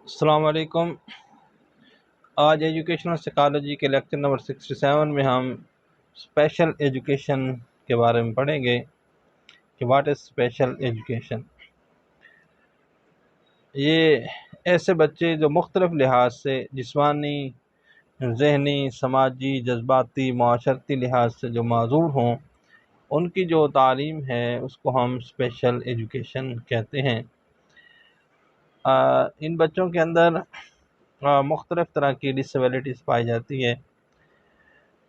السلام علیکم۔ آج ایجوکیشنل سائیکالوجی کے لیکچر نمبر 67 میں ہم اسپیشل ایجوکیشن کے بارے میں پڑھیں گے کہ واٹ از اسپیشل ایجوکیشن۔ یہ ایسے بچے جو مختلف لحاظ سے جسمانی، ذہنی، سماجی، جذباتی، معاشرتی لحاظ سے جو معذور ہوں، ان کی جو تعلیم ہے اس کو ہم اسپیشل ایجوکیشن کہتے ہیں۔ ان بچوں کے اندر مختلف طرح کی ڈسیبلٹیز پائی جاتی ہے۔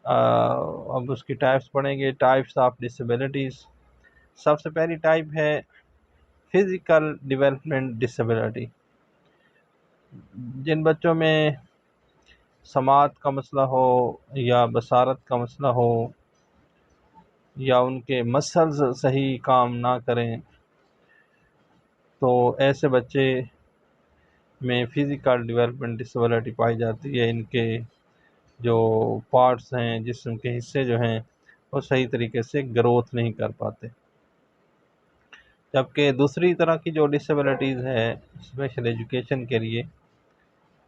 اب اس کی ٹائپس پڑھیں گے، ٹائپس آف ڈسیبلٹیز۔ سب سے پہلی ٹائپ ہے فزیکل ڈیولپمنٹ ڈسیبلٹی۔ جن بچوں میں سماعت کا مسئلہ ہو یا بصارت کا مسئلہ ہو یا ان کے مسلز صحیح کام نہ کریں، تو ایسے بچے میں فزیکل ڈیولپمنٹ ڈسیبلٹی پائی جاتی ہے۔ ان کے جو پارٹس ہیں، جسم کے حصے جو ہیں، وہ صحیح طریقے سے گروتھ نہیں کر پاتے۔ جبکہ دوسری طرح کی جو ڈسیبلٹیز ہے اسپیشل ایجوکیشن کے لیے،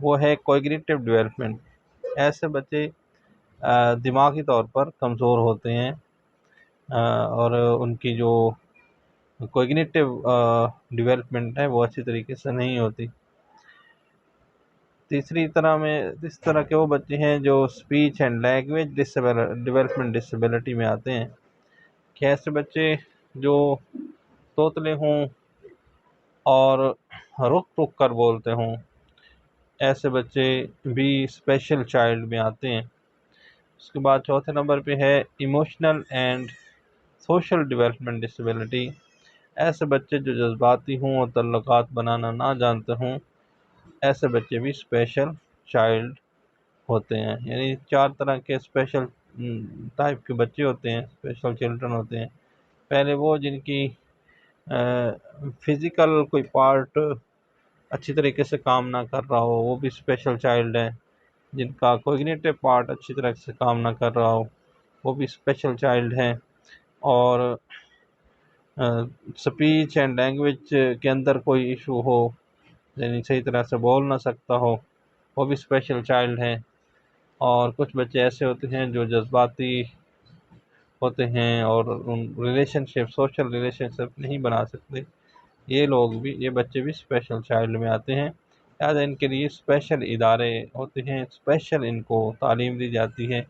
وہ ہے کوگنیٹو ڈیولپمنٹ۔ ایسے بچے دماغی طور پر کمزور ہوتے ہیں اور ان کی جو کوگنیٹو ڈیولپمنٹ ہے وہ اچھی طریقے سے نہیں ہوتی۔ تیسری طرح کے وہ بچے ہیں جو speech and language development disability میں آتے ہیں، کہ ایسے بچے جو توتلے ہوں اور رک رک کر بولتے ہوں، ایسے بچے بھی اسپیشل چائلڈ میں آتے ہیں۔ اس کے بعد چوتھے نمبر پہ ہے emotional and social development disability. ایسے بچے جو جذباتی ہوں اور تعلقات بنانا نہ جانتے ہوں، ایسے بچے بھی اسپیشل چائلڈ ہوتے ہیں۔ یعنی چار طرح کے اسپیشل ٹائپ کے بچے ہوتے ہیں، اسپیشل چلڈرن ہوتے ہیں۔ پہلے وہ جن کی فزیکل کوئی پارٹ اچھی طریقے سے کام نہ کر رہا ہو، وہ بھی اسپیشل چائلڈ ہے۔ جن کا کوگنیٹو پارٹ اچھی طرح سے کام نہ کر رہا ہو، وہ بھی اسپیشل چائلڈ ہے۔ اور اسپیچ اینڈ لینگویج کے اندر کوئی ایشو ہو، یعنی صحیح طرح سے بول نہ سکتا ہو، وہ بھی اسپیشل چائلڈ ہے۔ اور کچھ بچے ایسے ہوتے ہیں جو جذباتی ہوتے ہیں اور سوشل ریلیشن شپ نہیں بنا سکتے، یہ بچے بھی اسپیشل چائلڈ میں آتے ہیں۔ لہٰذا ان کے لیے اسپیشل ادارے ہوتے ہیں، اسپیشل ان کو تعلیم دی جاتی ہے۔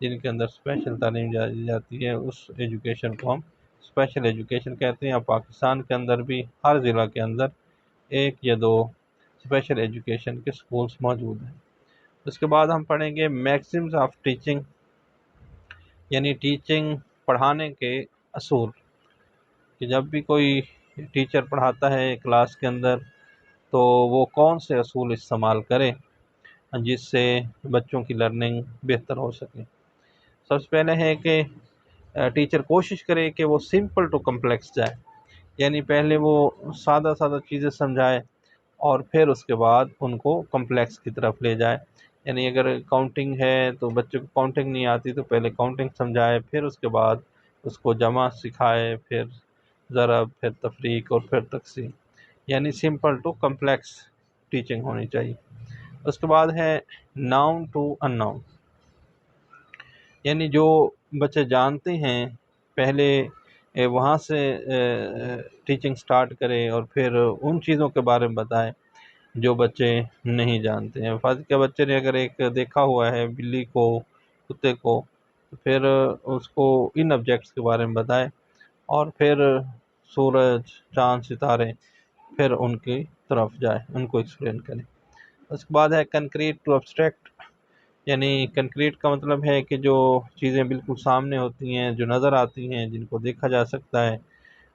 جن کے اندر اسپیشل تعلیم دی جاتی ہے، اس ایجوکیشن کو ہم اسپیشل ایجوکیشن کہتے ہیں۔ اور پاکستان کے اندر بھی ہر ضلع کے اندر ایک یا دو اسپیشل ایجوکیشن کے سکولز موجود ہیں۔ اس کے بعد ہم پڑھیں گے میکسمز آف ٹیچنگ، یعنی ٹیچنگ پڑھانے کے اصول، کہ جب بھی کوئی ٹیچر پڑھاتا ہے کلاس کے اندر تو وہ کون سے اصول استعمال کرے جس سے بچوں کی لرننگ بہتر ہو سکے۔ سب سے پہلے ہے کہ ٹیچر کوشش کرے کہ وہ سمپل ٹو کمپلیکس جائے، یعنی پہلے وہ سادہ چیزیں سمجھائے اور پھر اس کے بعد ان کو کمپلیکس کی طرف لے جائے۔ یعنی اگر کاؤنٹنگ ہے تو بچے کو کاؤنٹنگ نہیں آتی تو پہلے کاؤنٹنگ سمجھائے، پھر اس کے بعد اس کو جمع سکھائے، پھر ضرب، پھر تفریق اور پھر تقسیم، یعنی سمپل ٹو کمپلیکس ٹیچنگ ہونی چاہیے۔ اس کے بعد ہے ناؤن ٹو ان ناؤن، یعنی جو بچے جانتے ہیں پہلے وہاں سے ٹیچنگ سٹارٹ کرے اور پھر ان چیزوں کے بارے میں بتائے جو بچے نہیں جانتے ہیں۔ فرض کے بچے نے اگر ایک دیکھا ہوا ہے بلی کو، کتے کو، تو پھر اس کو ان آبجیکٹس کے بارے میں بتائے اور پھر سورج، چاند، ستارے، پھر ان کی طرف جائے، ان کو ایکسپلین کرے۔ اس کے بعد ہے کنکریٹ ٹو ابسٹریکٹ، یعنی کنکریٹ کا مطلب ہے کہ جو چیزیں بالکل سامنے ہوتی ہیں، جو نظر آتی ہیں، جن کو دیکھا جا سکتا ہے،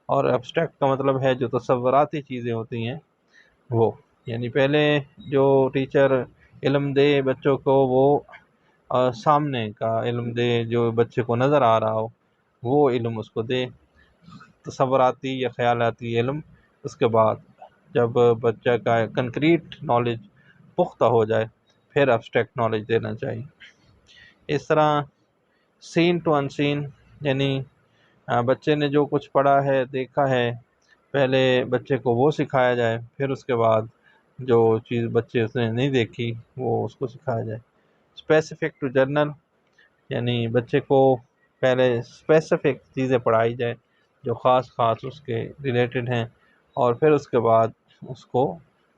اور ابسٹریکٹ کا مطلب ہے جو تصوراتی چیزیں ہوتی ہیں وہ۔ یعنی پہلے جو ٹیچر علم دے بچوں کو، وہ سامنے کا علم دے، جو بچے کو نظر آ رہا ہو وہ علم اس کو دے، تصوراتی یا خیالاتی علم۔ اس کے بعد جب بچہ کا کنکریٹ نالج پختہ ہو جائے پھر ابسٹریکٹ نالج دینا چاہیے۔ اس طرح سین ٹو ان سین، یعنی بچے نے جو کچھ پڑھا ہے، دیکھا ہے، پہلے بچے کو وہ سکھایا جائے، پھر اس کے بعد جو چیز بچے اس نے نہیں دیکھی وہ اس کو سکھایا جائے۔ اسپیسیفک ٹو جرنل، یعنی بچے کو پہلے اسپیسیفک چیزیں پڑھائی جائیں جو خاص اس کے ریلیٹڈ ہیں، اور پھر اس کے بعد اس کو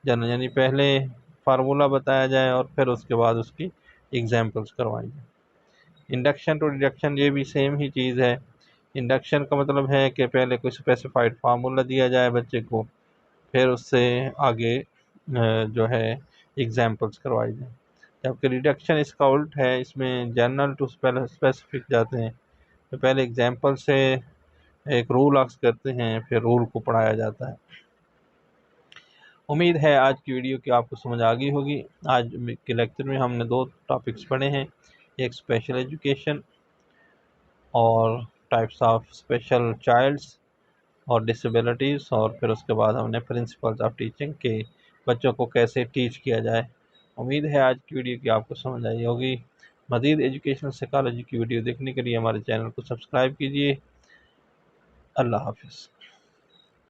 جنرل، یعنی پہلے فارمولہ بتایا جائے اور پھر اس کے بعد اس کی ایگزامپلس کروائی جائیں۔ انڈکشن ٹو ڈیڈکشن، یہ بھی سیم ہی چیز ہے۔ انڈکشن کا مطلب ہے کہ پہلے کوئی اسپیسیفائڈ فارمولہ دیا جائے بچے کو، پھر اس سے آگے جو ہے ایگزامپلس کروائی جائیں، جبکہ ریڈکشن اس کا الٹ ہے، اس میں جنرل ٹو اسپیسیفک جاتے ہیں، تو پہلے ایگزامپل سے ایک رول اخذ کرتے ہیں، پھر رول کو پڑھایا جاتا ہے۔ امید ہے آج کی ویڈیو کی آپ کو سمجھ آ گئی ہوگی۔ آج کے لیکچر میں ہم نے 2 ٹاپکس پڑھے ہیں، ایک اسپیشل ایجوکیشن اور ٹائپس آف اسپیشل چائلڈس اور ڈسیبلٹیز، اور پھر اس کے بعد ہم نے پرنسپلز آف ٹیچنگ کے بچوں کو کیسے ٹیچ کیا جائے۔ امید ہے آج کی ویڈیو کی آپ کو سمجھ آئی ہوگی۔ مزید ایجوکیشنل سائیکالوجی کی ویڈیو دیکھنے کے لیے ہمارے چینل کو سبسکرائب کیجیے۔ اللہ حافظ۔